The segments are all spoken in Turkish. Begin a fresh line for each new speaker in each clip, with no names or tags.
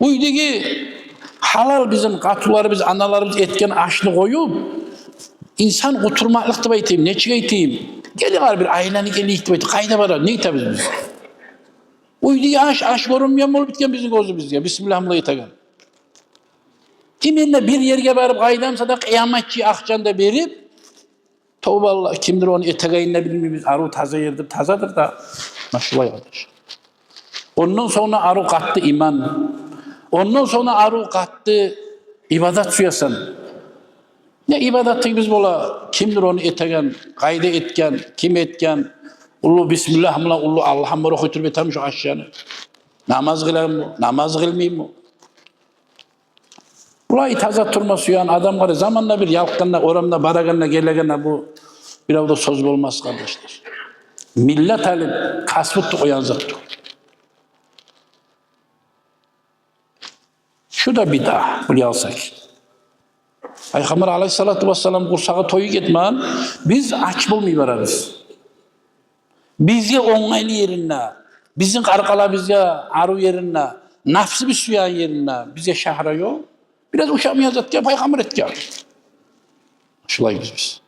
Uydaki halal bizim katılarımız, analarımız etken aşını koyup insan oturmaklık da baytayım, ne çıkaytayım. Geliyor bir aileni geliyik de baytayım. Kayda var, ne tabiz biz? Uydaki aş görünmeyen olup bitken bizim gözümüz ya. Bismillahirrahmanirrahim. Kiminle bir yerge varıp aydamsa da kıyametçi akçanda verip Tövbe kimdir onu etegayınla bilmiyoruz. Arı taza yerdir, tazadır da. Maşallah kardeş. Ondan sonra arı kattı iman. Ondan sonra arı kattı ibadet suyasan. Ne ibadeti biz bola? Kimdir onu etegen, kayda etken, kim etken? Ulu Bismillahirrahmanirrahim, ulu Allah'ım var okuyup etem şu aşağını. Namaz kılayım mı? Namaz kılmayayım mı? Ulay taza turma suyan adam var. Zamanla bir yalkanla, oramda, baraganla, geleganla bu biraz da söz olmaz kardeşler. Millet alim kasbıttı oyanzaktı. Şu da bir daha buraya alsak. Peygamber aleyhissalatü vesselam kursağı toyu gitmeyen biz aç bulmayı vararız. Bizi onaylı yerine, bizim karkala bize arı yerine, nafsı bir suyan yerine bize şahra yok. Biraz uşamayacak diye peygamber etki alır. Şulayız biz.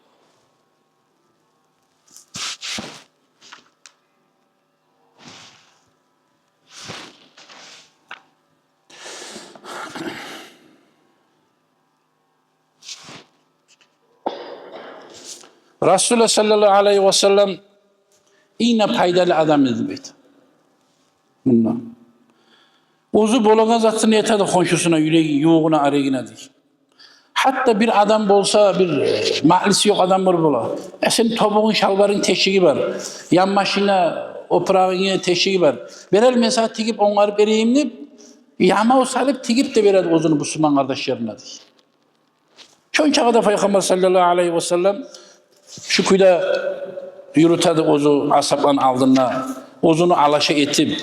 Resulullah sallallahu aleyhi ve sellem yine paydalı adam dedi. Bundan. Ozu bolagan zatını yetedi konşusuna, yüreği, yoğuna, arayına değil. Hatta bir adam olsa, bir mahlisi yok adam var bola. Senin topuğun, şalvarın teşhigi var. Yan maşina, oprağın teşhigi var. Berel mesela tikip onları vereyim deyip, yama o salıp tikip de verir ozunu Müslüman kardeşlerine değil. Çoğun çağda Peygamber sallallahu aleyhi ve sellem şu kuyda yürütedi ozu asaplan aldığına, ozunu alaşa etip,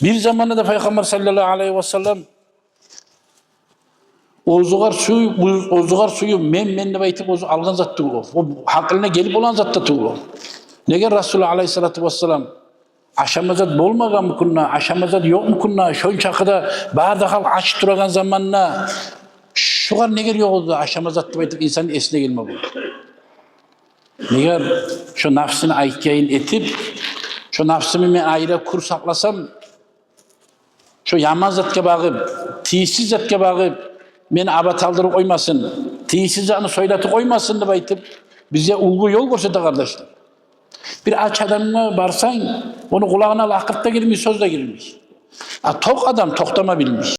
bir zamanında da Peygamber sallallahu aleyhi ve sellem ozugar suyu men baytıp ozu algan zat tuğulu. O hakkına gelip olan zat da tuğulu. Nege Resulullah aleyhissalatü vesselam aşamazat bolmagan mı kunna, aşamazat yok mu kunna, şön çakıda bağırda hal aç duragan zamanına şugar neger yok oldu aşamazat baytıp insanın esine gelme bu. Neger şu nafsını ayıkayın etip şu nafsımı ben ayrı kur saklasam şu yaman zatke bağıp, tiysiz zatke bağıp beni abataldırıp koymasın, tiysiz zatını soylatı koymasın da baytıp bize ulgu yol görsede kardeşler. Bir aç adamına varsan onu kulağına lakırtta girmiş, söz de girmiş. Tok adam toktama bilmiş.